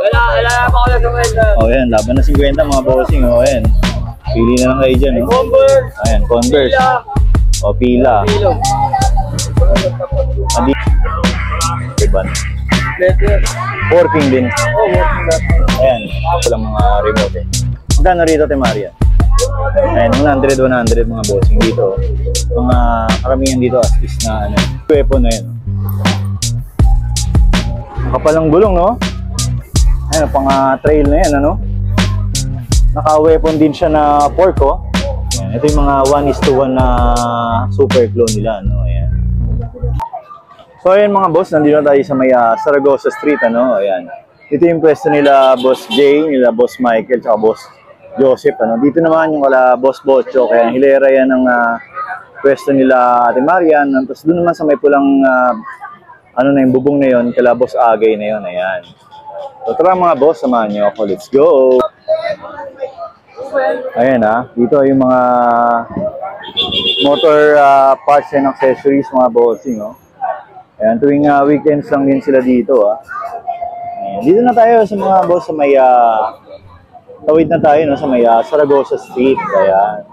Wala pa ako lang sa O yan, laban na 50 mga bossing. O yan. Pili na lang kayo dyan. O. Converse. Ayan, Converse. O pila. Adi. Diba? Working din. Oh, working na. Ayan, ito lang mga remote eh. Magkano rito, Maria? Ayan, 100 mga bossing dito. Mga karamihan dito at least na ano, weapon na yun. Kapalang gulong, no? Ayan, pang trail na yan, ano? Naka-weapon din siya na fork, oh. Ayan, ito yung mga 1:1 na super clone nila, no? Ayan. So, ayan mga boss, nandito tayo sa may Saragossa Street, ano? Ayan. Dito yung pwesto nila Boss Jay, nila Boss Michael, tsaka Boss Joseph, ano? Dito naman yung kala Boss Bocho, kaya hilera yan ng pwesto nila Ate Marian. Tapos doon naman sa may pulang, ano na yung bubong na yun, kala Boss Agay na yun, ayan. So tara mga boss, samahan nyo ako, let's go! Ayan dito yung mga motor parts and accessories mga bossing, no? Ayan, tuwing weekends lang din sila dito, Ayan, dito na tayo sa mga boss sa may, tawid na tayo, no, sa may Saragossa Street, ayan.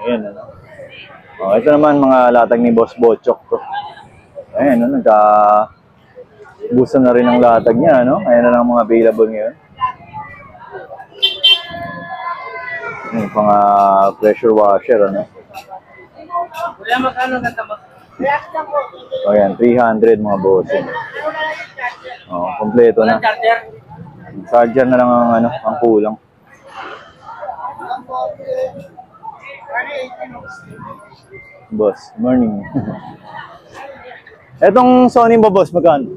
Ayan, ano. Oh, ito naman mga latag ni Boss Bochok to. Ayan, no, nagka-busan na rin ang latag niya, no? Ayan na lang mga available ngayon. Ayan, pang pressure washer, ano? O yan, 300 mga bossing. Oh, kompleto na. Charger na lang ang ano, ang kulang. Boss, morning. Etong Sony ba boss, magkano?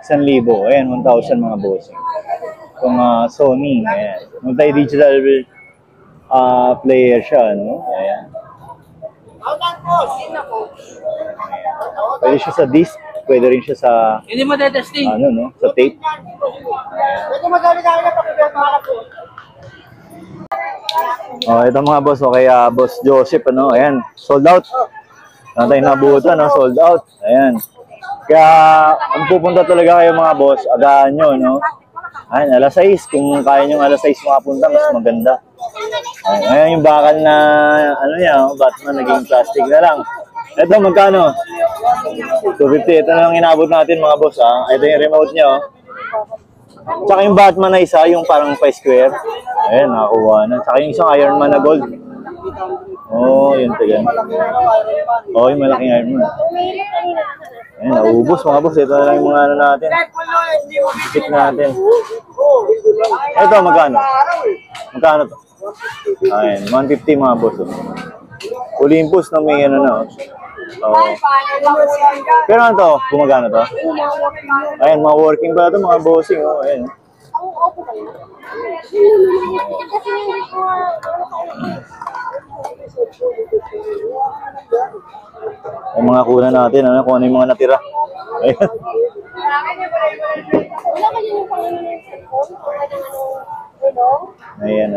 1,000. Ayan, 1,000 mga bossing. Itong Sony, ayan. Multi-digital player siya, no? Ayan. Pwede siya sa disc, pwede rin siya sa Hindi mo testing. ano, no? Sa tape. Oh, ito mga boss, okay, Boss Joseph, ano? Ayan, sold out. Ano tayo nabutan, no? Sold out. Ayan. Kaya kung pupunta talaga kayo mga boss, agahan nyo, no? Ayan, alas 6. Kung kaya nyo alas 6 makapunta, mas maganda. Ayan yung bakal na, ano niya, Batman, naging plastic na lang. Ito, magkano? 250. Ito na lang inabot natin mga boss, Ito yung remote niya, Tsaka yung Batman na isa, yung parang 5 square. Ayan, nakakuha na. Tsaka yung isang Iron Man na gold. Oh, yun taga. Oh, yung malaking Iron Man. Ayan, naubos mga boss. Ito na lang yung mga ano natin. Pick natin. Ito, magkano? Magkano to? Ayan, 150 mga boss. Olympus na may ano na. Oh. Pero ano to? Gumagana to? Ayan, mga working pa ito, mga bossing. Oh, ayan. Ang mga kuna natin, ano, kung ano yung mga natira. Ayan. Ayan,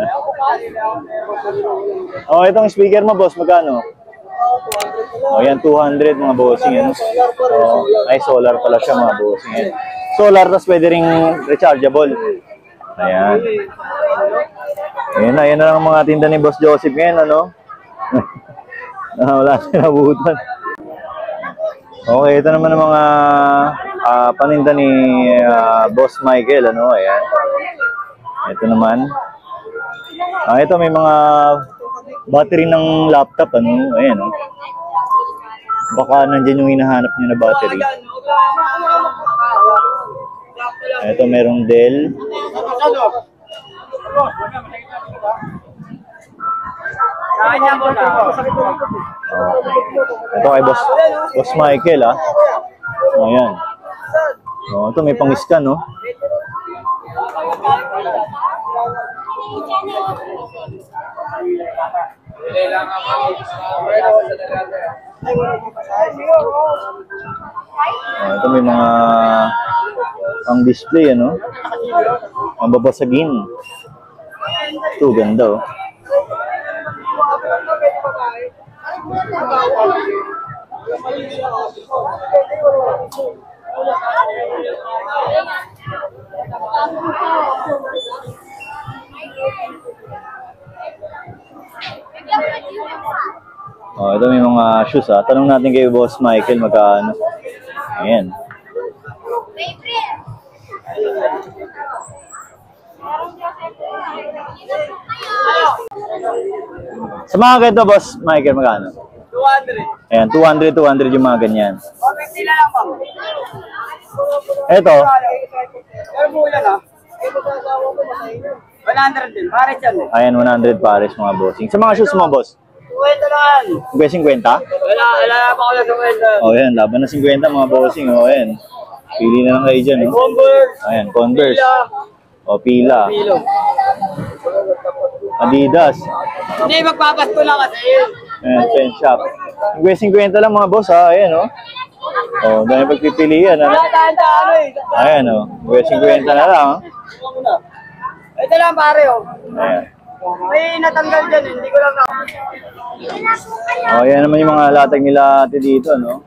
Oh, itong speaker mo, boss, magkano? Oh, yan, 200 mga bossing, ano? Oh, ay, solar pala siya, mga bossing. Ayan. Solar, tapos pwede ring rechargeable. Ayan. Ayan na lang ang mga tinda ni Boss Joseph ngayon, ano? Wala siya nabuhutan. Okay, ito naman ang mga paninda ni Boss Michael, ano? Ayan. Ito naman. Ito may mga battery ng laptop, ano? Ayan, no? Baka nandiyan yung hinahanap niyo na battery. Ito merong Dell. Ito kay Boss Michael, Ayan. Oh, ito may pang-scan, no? Ito may mga pang-display, ano? Ang babasagin. Ito, ganda, Oh, ito may mga shoes ha. Tanong natin kay Boss Michael magkano. Ayan. Sa mga ganito, Boss Michael, magkano? 200. Ayan, 200 yung mga ganyan. 150 na lang, ma'am. Ito, Pero po yan, ha? 100 din. Pare dyan, eh. ayan, 100 pares mga bossing. Sa mga shoes mo, boss? 50 lang. Ba 50? Wala pa ako lang sa 50. O, ayan, laban na 50 mga bossing. O, ayan. Pili na lang kayo dyan, no? Converse. Ayan, Converse. Pila. O, Pila. Pilo. Adidas. Hindi, magpapasto lang kasi. Ayan, Pen Shop. 50 lang mga boss, ha? Ayan, o. O, dahil pagpipilian, ano? Dahan-dahan, eh. Ayan, o. 50 na lang, ha? Ito lang, pare, oh. Ayan. May natanggal dyan, eh. Hindi ko lang na. O, ayan naman yung mga latag nila ate dito, no?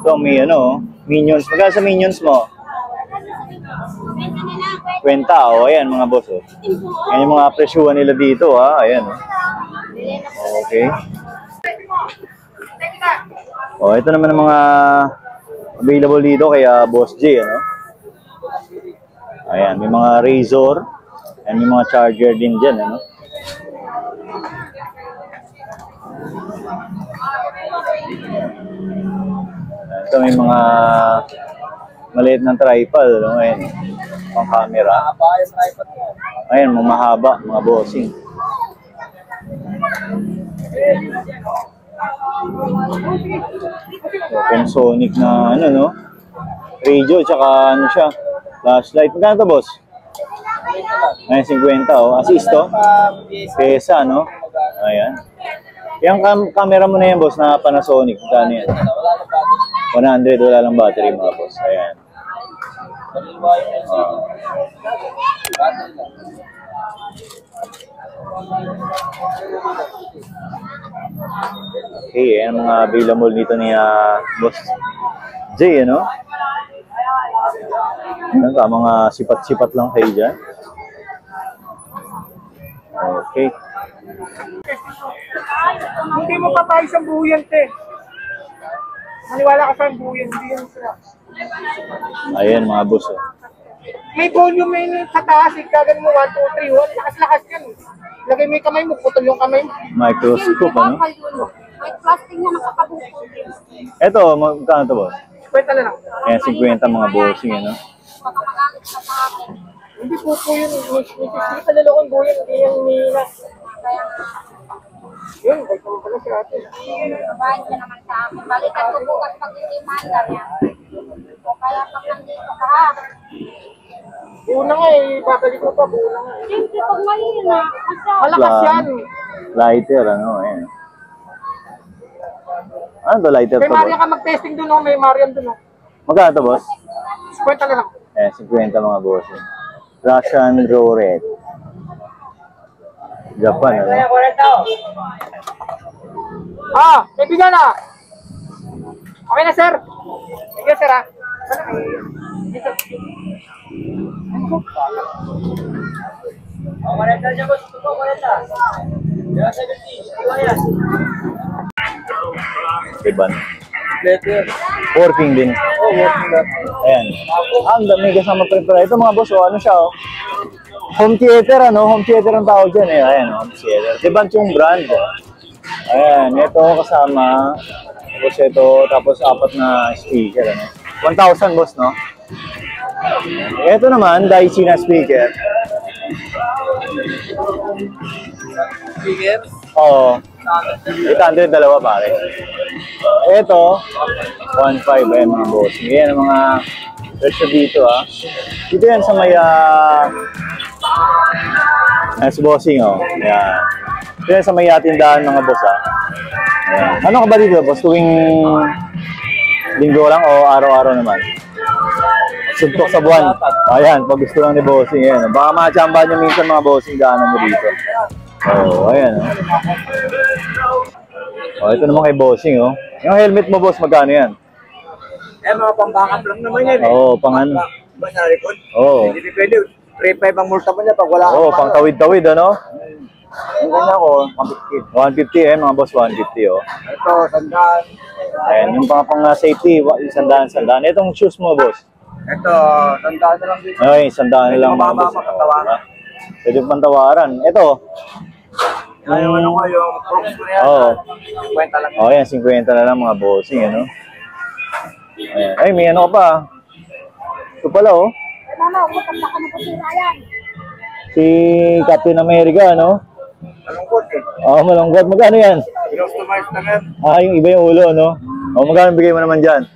Ito, may ano, Minions. Magkano sa Minions mo? 20, o. Ayan, mga boss, o. Ayan yung mga presyuhan nila dito, ha? Ayan, o. Okay. O, ito naman ang mga available dito kay Boss J, ano? Ayan, may mga razor. Ayan, may mga charger din dyan, ano? Ito may mga maliit ng tripod, ano? Ayan, pang camera. Ayan, mga mahaba, mga bossing. Panasonic na ano, no? Radio, tsaka ano siya, flashlight. Magkano to, boss? Ayan, 50, oh. Assist, to? Pesa, no? Ayan. Yung camera mo na yan, boss, na Panasonic. Magkano yan? 100, wala lang battery, mga boss. Ayan. Okay, ayan ang mga available dito ni Boss J, ano? Ayan, mga sipat-sipat lang kayo dyan. Okay. Hindi mo papayos ang buhuyan, te. Maniwala ka sa buhuyan, hindi yan sila. Ayan, mga boss. Oh. May volume may sa taas, gagan mo 1, 2, 3, 1, lakas-lakas yan. Lagay mo yung kamay mo, putol yung kamay mo. Microscope, ano? May plastic na nakakabukod. Ito, magkano to, boss? Kwenta na lang. Ayan, 50 mga bossing, ano? Baka magalit ka sa akin. Hindi po po yun. Hindi palalokon po yun. Hindi yung nila. Yun, balik mo pala si ate. Babae ka naman sa akin. Balikan ko bukas pag hindi mandar yan. O kaya pag nandito ka ha. Una nga eh, babalik ko pa. Una nga eh. Siyempre pag mahina. Malakas yan. Lighter, ano? Ayan. Ano to, lighter May to, Marian boss? ka mag-testing dun o, may Marian dun o. Magkano to, boss? Kwenta na lang. Ayan, 50 mga bossing. Russian Roulette. Japan, ano? Ah, kaibigan na. Okay na, sir. Sige, sir, ha. Iban. Letter. Working din. Oh, working na. Ayan. Ang dami kasama pa rin. Ito mga boss, oh, ano siya, oh? Home theater, ano? Home theater ang tawag dyan, eh. Ayan, home theater. Diba yung brand, oh? Ayan, ito kasama. Tapos ito, tapos 4 na speaker, ano? 1,000, boss, no? Ito naman, Daisy na speaker. Sige. Oo. 800, dalawa pare. Ito, 1,500, ayan mga boss. Ayan ang mga presyo dito, ah. Dito yan sa may, sa bossing, oh. Ayan. Dito yan sa may tindahan, mga boss, ah. Ayan. Ano ka ba dito, boss? Tuwing linggo lang o araw-araw naman? Suntok sa buwan. Ayan, pag gusto lang ni bossing, ayan. Baka machamba niyo minsan mga bossing, daanan mo dito. Oh, ayan. Oh, ito naman kay bossing, oh. Yung helmet mo, boss, magkano yan? Mga pambakap lang naman yan Oo, pang ano? Ba sa record? Oo. Hindi pwede. 3.5 ang multa mo niya pag wala Oo, pang tawid-tawid, ano? Ang ganyan ko, 150, 150. mga boss, 150, oh. Ito, sandaan. Ayan, yung pang safety, sandaan. Itong shoes mo, boss. Ito, sandaan na lang dito. Ay, sandaan na lang, mga Mababa boss. pa patawaran. Pwede pang tawaran. Ito. Yung ano ko, yung Crocs ko yan. Oo. 50 lang. Oh, yan, 50 na lang, mga bossing, ano? Ayan. Ay, may ano ka pa. Ito pala, oh. Mama, umutan na ka na po sira yan. Si Captain America, ano? Malungkot eh. Oh, malungkot. Magkano yan? Customize na yan. Ah, yung iba yung ulo, no? Oh, magkano bigay mo naman dyan?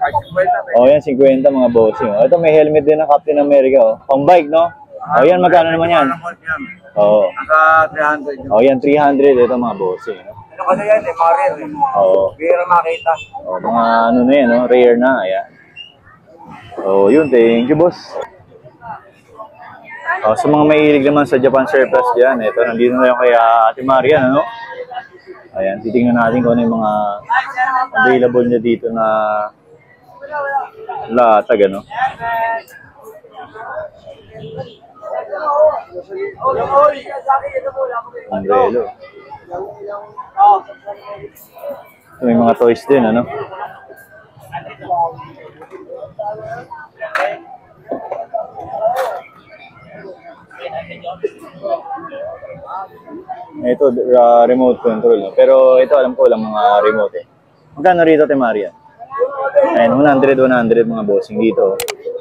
Ay, 50. Oh, yan, 50 mga bossing. Oh, ito, may helmet din ng Captain America, oh. Pang bike, no? Oh, yan, magkano naman yan? Oo. Naka 300 yun. Oh, yan, 300. Ito, mga bossing, no? Ano kasi yan eh, mga rare eh. Oo. Bira makita. Oh, mga ano na yan, no? Rare na, ayan. Oh, yun, thank you, boss. Oh, sa mga mahilig naman sa Japan surplus dyan, ito, nandito na yung kay Ate Marian, ano? Ayan, titingnan natin kung ano yung mga available niya dito na latag, ano? Umbrello. So, may mga toys din, ano? Ito, remote control, no? Pero ito, alam ko lang mga remote, eh. Magkano rito, Te Maria? Ayan, 100 mga bossing dito.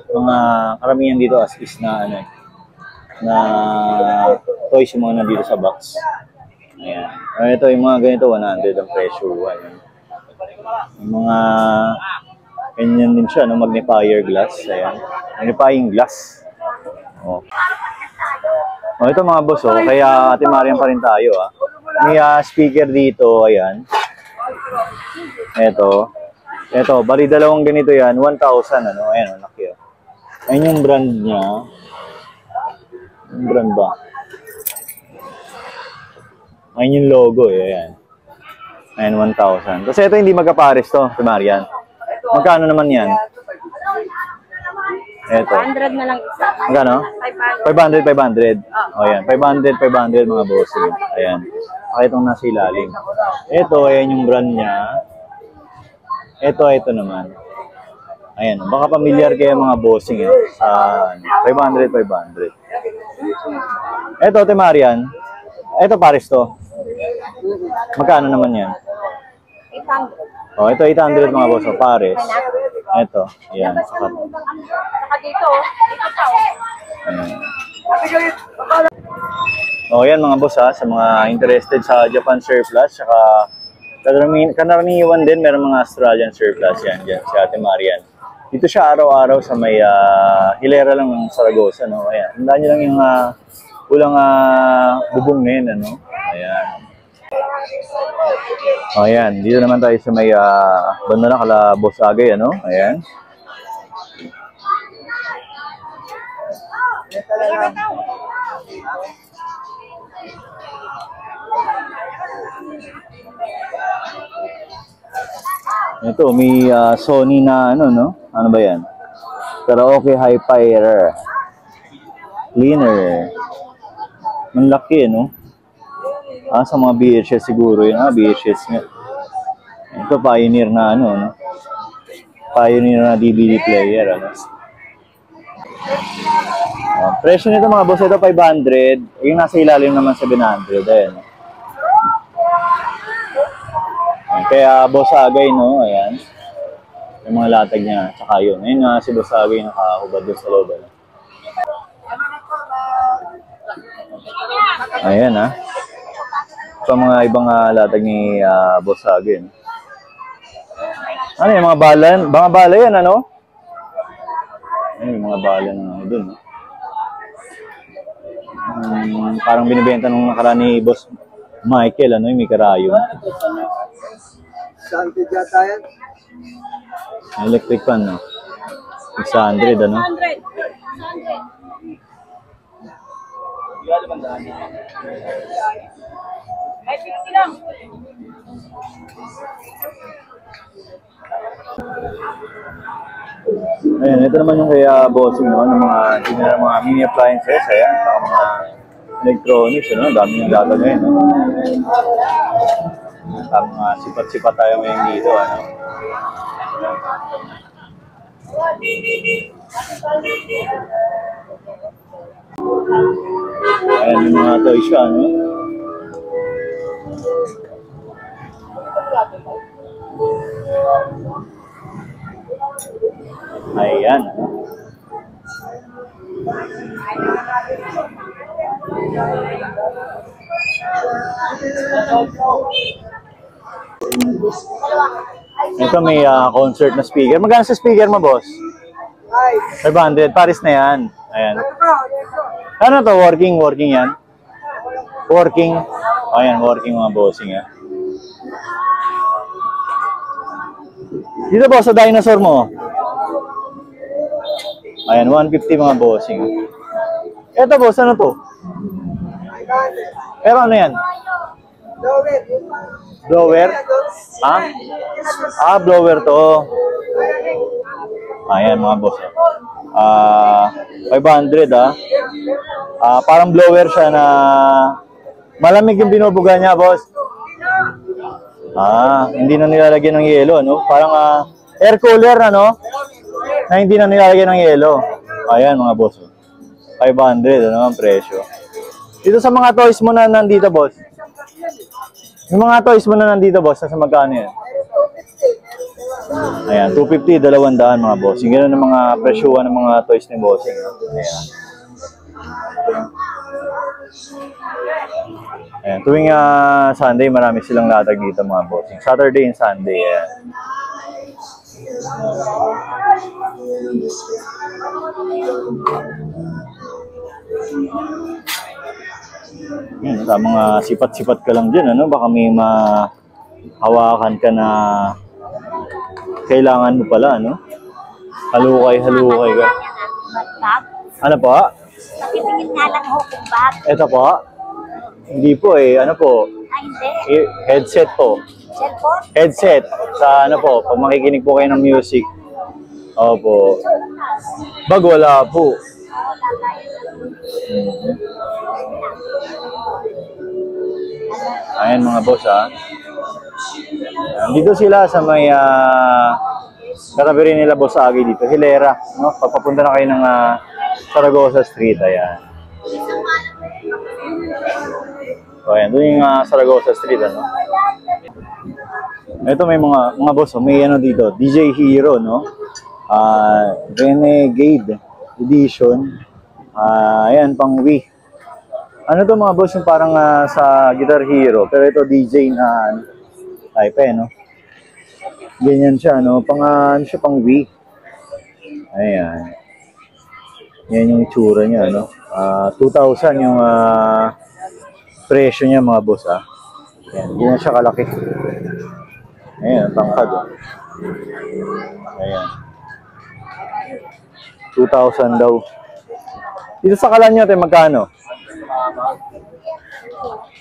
Mga karamihan dito as is na, ano, na toys yung mga nandito sa box. Ayan. Ito, yung mga ganito, 100 ang presyo. Ayan. Yung mga ganyan din siya, no? Magnifier glass. Ayan. Magnifying glass. Oh. Oh, ito mga boss, oh. Kaya Ate Marian pa rin tayo, ah. May speaker dito, ayan. Ito, bali dalawang ganito yan, 1,000, ano, ayan, laki, oh. Ayan yung brand niya. Yung brand ba? Ayan yung logo, eh, ayan. Ayan, 1,000. Kasi ito hindi magkapares to, Ate Marian. Magkano naman yan? Ito. 100 na lang isa. Magkano? 500. O yan, 500 mga bossing. Ayan. Itong nasa ilalim. Ito, ayan yung brand niya. Ito naman. Ayan, baka familiar kayo mga bossing, eh. Sa 500. Ito, Ate Marian. Ito, pares to. Magkano naman yan? 800. O, ito 800 mga boss, pares. Ito, ayan. Saka dito, dito pa. Ayan. O, yan mga boss, ha, sa mga interested sa Japan surplus, saka karaniwan din, meron mga Australian surplus yan, dyan, si Ate Marian. Dito siya araw-araw sa may hilera lang ng Saragosa, no? Ayan, tandaan nyo lang yung ulang bubong na yun, ano? Ayan. O, ayan, dito naman tayo sa may banda na kala Boss Agay, ano? Ayan. Ito, may Sony na ano, no? Ano ba yan? Karaoke Hi-Fi Cleaner. Ang laki, no? Sa mga VHS siguro yun. VHS nga. Ito, Pioneer na ano, no? Pioneer na DVD player, ano? Presyo nito mga boss, ito 500. Yung nasa ilalim naman 700. Ayan. Kaya Boss Agay, no? Ayan. Yung mga latag niya. Tsaka yun. Ayun nga si Boss Agay nakahubad doon sa loob. Ano? Ayan, ha. So, mga ibang latag ni Boss Agay. No? Ano yung mga bala? Mga bala yan, ano? Ayun, yung mga bala na doon. No? Parang binibenta nung nakaraan ni Boss Michael, ano? Yung may karayong. Saan yata yan? Electric fan, no? 600, ano? 100. Ay, 50 lang. Ayan, ito naman yung kaya bossing, no? Ng mga mini appliances, ayan, saka mga electronics, ano? Dami yung lalagay, no? Mga sipat-sipat tayo ngayon dito, ano? Ayan, yung mga toys siya, no? Ayan, ano? Ito may concert na speaker. Magkano sa speaker mo, boss? 500. Paris na yan. Ayan. Ano to? Working yan? Working. Ayan, working mga bossing. Dito boss, sa dinosaur mo. Ayan, 150 mga bossing. Ito boss, ano to? Pero ano yan? Blower? Ha? Blower to. Ayan mga boss. 500 parang blower siya na malamig yung binubuga niya, boss. Hindi na nilalagyan ng yelo, no? Parang air cooler, ano? Na hindi na nilalagyan ng yelo. Ayan mga boss. 500, ano ang presyo. Dito sa mga toys mo na nandito, boss. Yung mga toys mo na nandito, boss, nasa magkano yan? Ayan, 250, 200 mga bossing. Ganun ang mga presyuhan ng mga toys ni bossing. Ayan. Ayan, tuwing Sunday, marami silang latag dito mga bossing. Saturday and Sunday, ayan. Sa mga sipat-sipat ka lang dyan, ano? Baka may mahawakan ka na kailangan mo pala, ano? Halukay ka. Ano po? Pakipigit nga lang ho kung bag. Ito po? Hindi po eh. Ano po? Hindi. Headset po. Cellphone? Headset. Sa ano po, pag makikinig po kayo ng music. Opo. Bag wala po. Ayan mga boss, dito sila sa may katabi rin nila Boss Agi dito, Hilera, no? Papapunta na kayo ng Saragosa Street, ayan. So ayan, doon yung Saragosa Street, ano? Ito may mga boss, may ano dito, DJ Hero, no? Renegade Edition. Ayan, pang Wii. Ano to mga boss, yung parang sa Guitar Hero, pero ito DJ na type, no? Ganyan siya, no? Ano siya, pang Wii. Ayan. Yan yung itsura niya, no? 2,000 yung presyo niya mga boss, Ayan, hindi na siya kalaki. Ayan, tangkad, Ayan. 2,000 daw. Dito sa kalan nyo, magkano?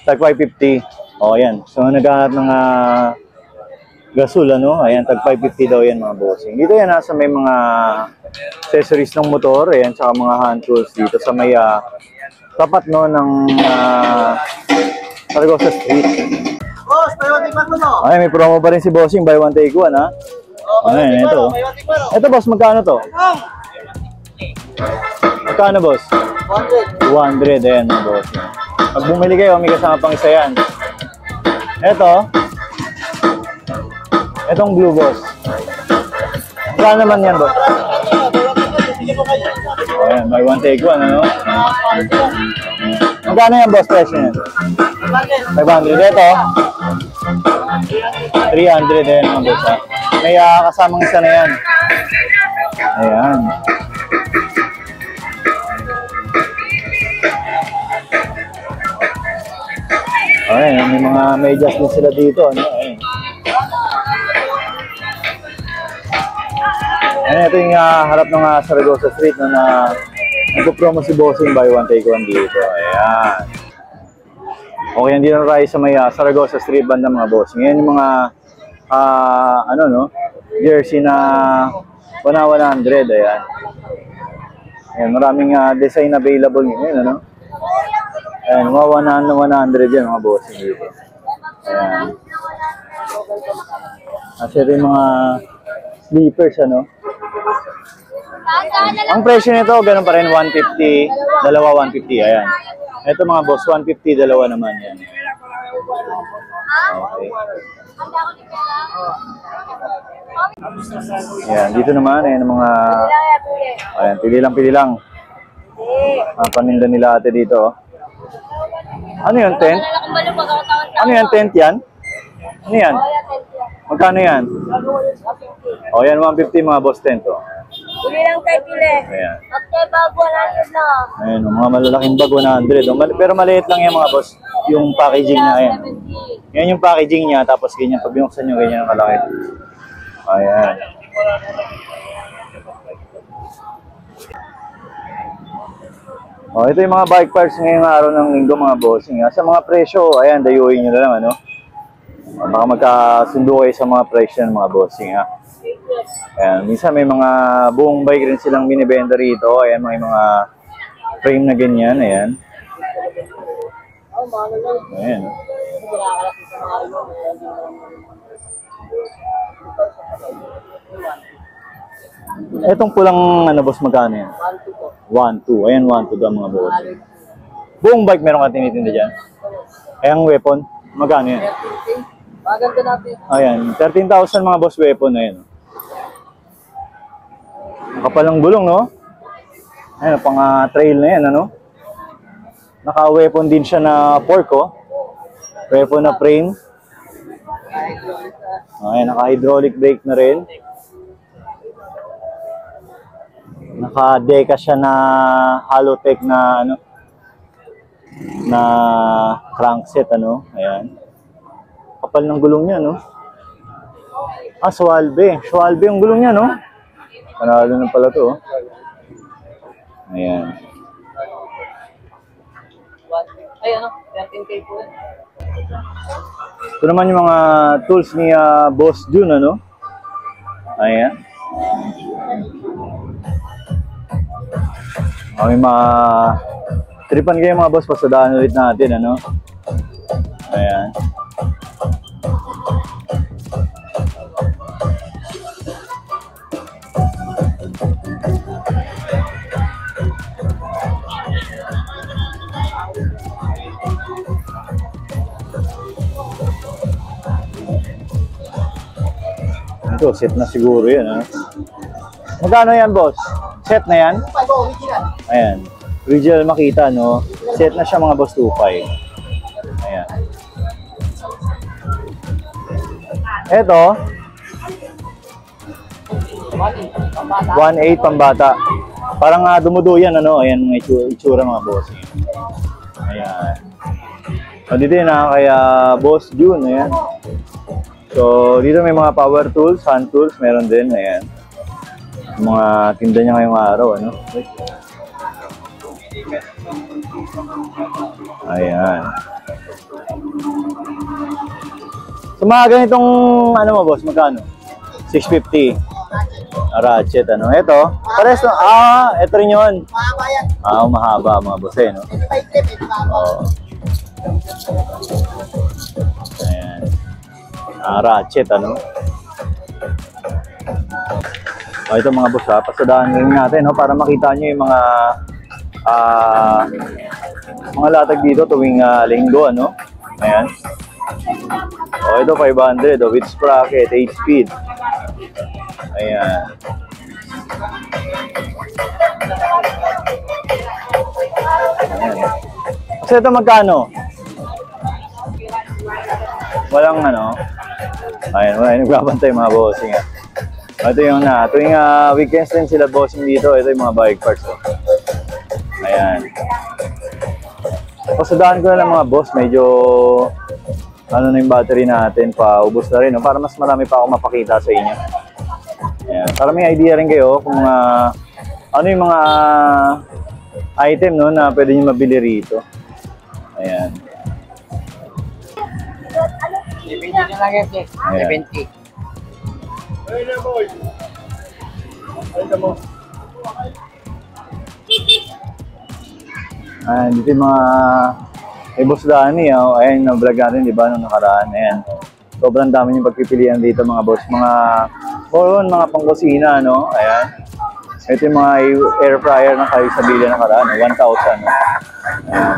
Tag 550. Ayan. So, naghahanap ng gasol, ano? Ayan, tag 550 daw yan mga bossing. Dito yan, sa may mga accessories ng motor. Ayan, saka mga hand tools dito sa may tapat, no, ng Saragosa Street. Boss, may one take one mo, no? Ay, may promo pa rin si bossing. Buy one, take one, Ayan, ito. Ito, boss, magkano to? Magkano, boss? 200. Ayan, mga boss. Pag bumili kayo, may kasama pang isa yan. Itong blue, boss. Magkano naman yan, boss? Ayan, buy one, take one, ano? Magkano yan, boss, presyo yan? 500. Ito? 300. Ayan, mga boss, May kasamang isa na yan. Ayan. Ayan, may mga medyas din sila dito, ano? Ayan, ito yung harap ng Saragosa Street, no, na nagpo-promo si Bossing buy one take one dito. Ayan. Okay, hindi na tayo sa may Saragossa Street banda mga boss. Ngayon yung mga ano no, jersey na 100, ayan. Ayan, maraming design available ngayon, ano? Ayan, mga 100 yan mga boss dito. Ayan. Kasi ito yung mga sleepers, ano? Ang presyo nito, ganun pa rin, 150, dalawa 150, ayan. Ito mga boss, 150, dalawa naman yan. Okay. Ayan, dito naman, ayan ang mga, ayan, pili lang. Paninda nila ate dito, oh. Ano yun, tent? Ano yan, tent yan? Ano yan? Magkano yan? O, yan, 150 mga boss tent, oh. Bili lang tayo pili. Ayan. Okay, bago 100 na. Ayan, mga malalaking bag, 100. Pero maliit lang yan mga boss, yung packaging niya, ayan. Yan yung packaging niya, tapos ganyan, pag binuksan nyo, ganyan ang kalaki. Ayan. Oh, ito yung mga bike parts ngayong araw ng linggo mga bossing. Sa mga presyo, ayan, dayuhin nyo na lang, ano? Baka magkasundo kayo sa mga presyo ng mga bossing, ha? Ayan, minsan may mga buong bike rin silang binibenta rito. Ayan, may mga frame na ganyan, ayan. Ayan. Etong pulang ano boss, magkano yan? 1-2. Ayan, 1-2 daw mga boss. Buong bike meron ka tinitinda dyan? Ayan, weapon. Magkano yan? Maganda natin. Ayan, 13,000 mga boss weapon na yan. Nakapalang gulong, no? Ayan, pang trail na yan, ano? Naka-weapon din siya na fork, oh. Weapon na frame. Ayan, naka-hydraulic brake na rin. Naka-deka siya na Halotech na ano, na crankset, ano. Ayan. Kapal ng gulong niya, no? Schwalbe. Schwalbe yung gulong niya, no? Panalo na pala to, oh. Ayan. Ay, ano? 13K po. Ito naman yung mga tools ni Boss Jun, ano? Ayan. May mga tripan kayo mga boss, pasadaan ulit natin, ano? Ayan. Ito, set na siguro yan, ha? Magkano yan, boss? Set na yan? Ayan. Original makita, no? Set na siya mga boss, 2.5. Ayan. Ito. 1.8 pambata. Parang dumudo yan, ano? Ayan, mga itsura mga boss. Ayan. O, dito yun, kaya Boss Jun, ayan. So, dito may mga power tools, hand tools, meron din, ayan. Mga tinda niya ngayong araw, ano? Ayan. So, mga ganitong, ano mo, boss, magkano? 650. Ratchet, ano? Ito, pares no? Ito rin yun. Mahaba, mga boss, eh, no? Oo. Ayan. Ratchet, ano? O, ito mga boss, pasadaan rin natin, no? Para makita nyo yung mga latag dito tuwing linggo, ano? Ayan. O, ito 500, with sprocket, 8 speed. Ayan. Ayan. Kasi ito magkano? Walang ano. Ayan, wala nagbabantay mga bossing. Ito yung tuwing weekends din sila bossing dito. Ito yung mga bike parts. Oh. Ayan. Pasadaan ko na lang mga boss. Medyo ano na yung battery natin. Paubos na rin. No? Para mas marami pa ako mapakita sa inyo. Ayan. Para may idea rin kayo kung ano yung mga item, no, na pwede nyo mabili rito. Ayan. Yan lang yan, Ayan. 70. Ayan, dito yung mga Boss Danny, ayan, na-vlog natin, di ba, nung nakaraan, ayan. Sobrang dami yung pagpipilian dito, mga boss, mga pangkusina, no, ayan. Ito yung mga air fryer na kayo sa bilya nakaraan, 1,000, no. Ayan.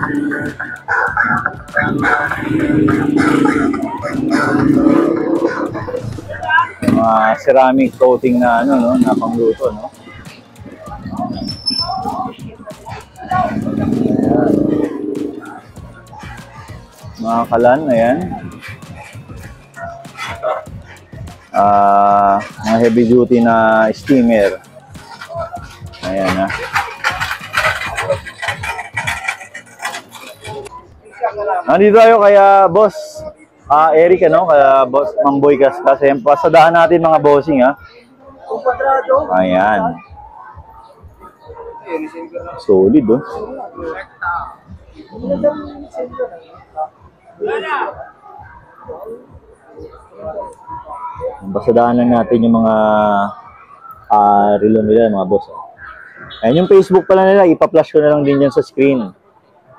Yung mga ceramic coating na, ano, no, na pangluto, no. Ayan. Mga kalan, ayan. Mga heavy duty na steamer. Ayan, ha. Nandito tayo kaya boss Eric, ano, kaya boss Mamboy Kaskas. Ayan, pasadaan natin mga bossing, ha. Ayan. Solid, oh. Basadaan lang natin yung mga relo nila, mga boss. Ayan, yung Facebook pala nila, ipa-flash ko na lang din yan sa screen.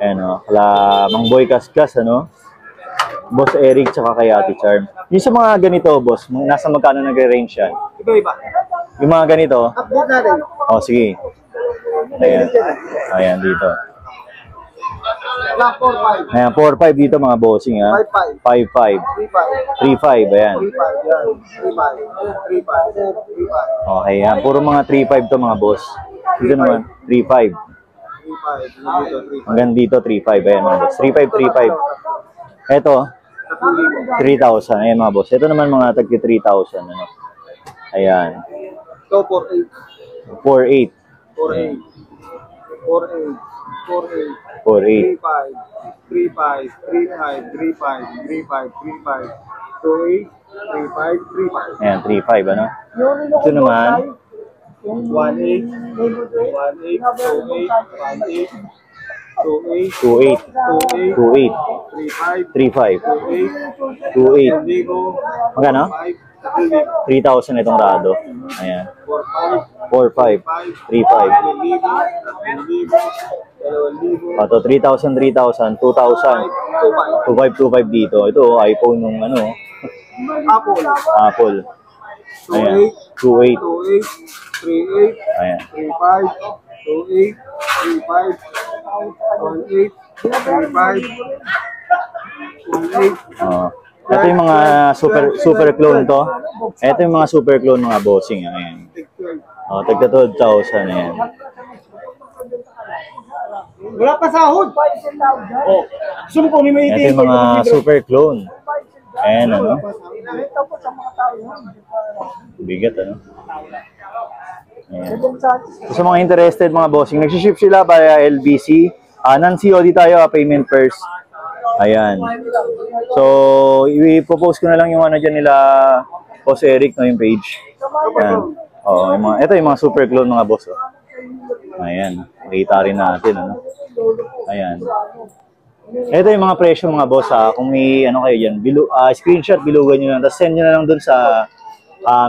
Ayan, kala Mangboy Kaskas, ano? Boss Eric, tsaka kay Ate Charm. Yung sa mga ganito, boss, nasa magkano nag-range yan? Iba-iba. Yung mga ganito? Update natin. Oh, sige. Ayan. Ayan, dito. Lang 4-5. Ayan, 4-5 dito mga bossing, ha? 5-5. 3-5, ayan. 3-5. Okay, yan. Puro mga 3-5 to mga boss. Dito naman, 3-5. Hanggang dito, 3-5. Ayan mga boss. 3-5, 3-5. Ito, 3,000. Ayan mga boss. Ito naman mga tagki 3,000. Ano? Ayan. So, 4-8. 4-8. 4-8. 4-8. 3-5. Ayan, 3-5, ano? Ito naman, 2-8. 2-8. 3-5. 2-8. Magkano? 3,000 itong rado. Ayan. 4-5. 3-5. Ito, 3,000, 3,000, 2,000. 2,500 dito. Ito, iPhone nung ano. Apple. Ayan. 2,800. 3-8. Ayan. 3-5. Ito yung mga super clone to. Ito yung mga super clone mga bossing. Ayan. Tagka 12,000. Ayan. Wala pa sahod. Oh. Gusto mo kung may Ito yung mga super clone. Ayan, ano. Bigat, ano. Ayan. So, sa mga interested mga bossing, nagsiship sila via LBC. Non-COD tayo, payment first. Ayan. So, i-post ko na lang yung ano dyan nila, Boss Eric, no, yung page. Ayan. Oo, yung mga, ito yung mga super clone mga boss. Oh. Ayan. Makita rin natin, ano. Ayan. Ito yung mga presyo mga boss, kung may ano kayo dyan, screenshot, bilugan nyo lang, tapos send nyo na lang dun sa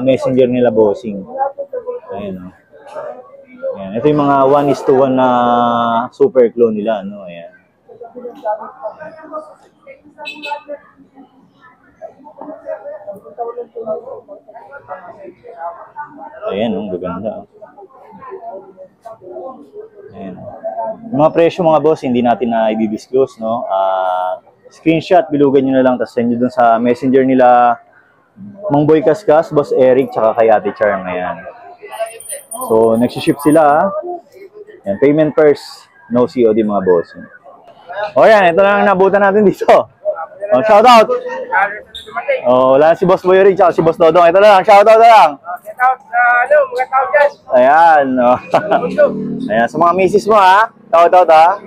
messenger nila bossing. Ayan, oh. Ayan. Ito yung mga 1:1 na super clone nila, ano. Ayan. Ayan, gaganda. Ayan. Yung mga presyo mga boss, hindi natin na i-disclose, no? Screenshot, bilugan nyo na lang, tapos send nyo dun sa messenger nila Mangboy Kaskas, Boss Eric, tsaka kay Ate Charm. Ayan. So, nagsiship sila, Ayan, payment first, no COD mga boss. O yan, ito na lang nabutan natin dito. Shout out! Wala si Boss Boy Rig, tsaka si Boss Dodong. Ito na lang, shout out na lang. Shout out sa mga tao dyan. Ayan. Ayan, sa mga misis mo ha. Shout out ha.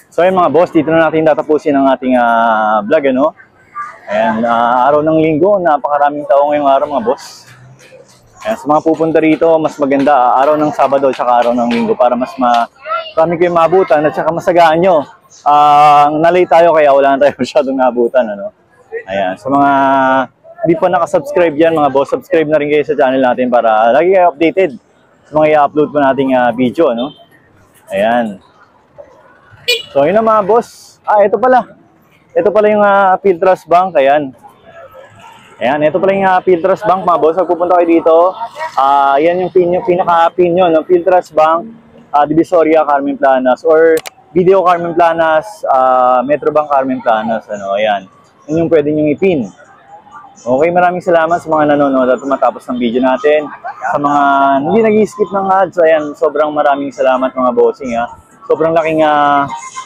So yun mga boss, dito na natin tatapusin ang ating vlog, ano. Ayan, araw ng linggo, napakaraming tao ngayong araw mga boss. Ayan, sa mga pupunta rito, mas maganda araw ng Sabado at araw ng Linggo para mas marami kayong maabutan at saka masagaan nyo nalay tayo kaya wala na tayo masyadong naabutan, ano. Ayan, sa mga hindi pa nakasubscribe yan, mga boss, subscribe na rin kayo sa channel natin para lagi kayo updated sa mga i-upload pa nating video, no? Ayan. So, yun na mga boss. Ito pala. Ito pala yung Philtras Bank, ayan. Ayan, ito pala yung Philtras Bank, mga boss. Pag pupunta kayo dito, yan yung pinaka-pin nyo, no? Philtras Bank, Divisoria, Carmen Planas, or Video Carmen Planas, Metrobank Carmen Planas, ano, ayan. Yun yung pwede nyo i-pin. Okay, maraming salamat sa mga nanonood at tumatapos ng video natin. Sa mga hindi nag-skip ng ads, ayan, sobrang maraming salamat mga bossing, ha. Sobrang laking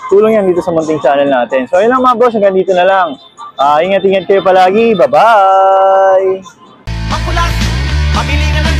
tulong yan dito sa munting channel natin. So, ayun lang mga boss, hanggang dito na lang. Ingat-ingat kayo palagi. Bye-bye! Makulas, pabili na ng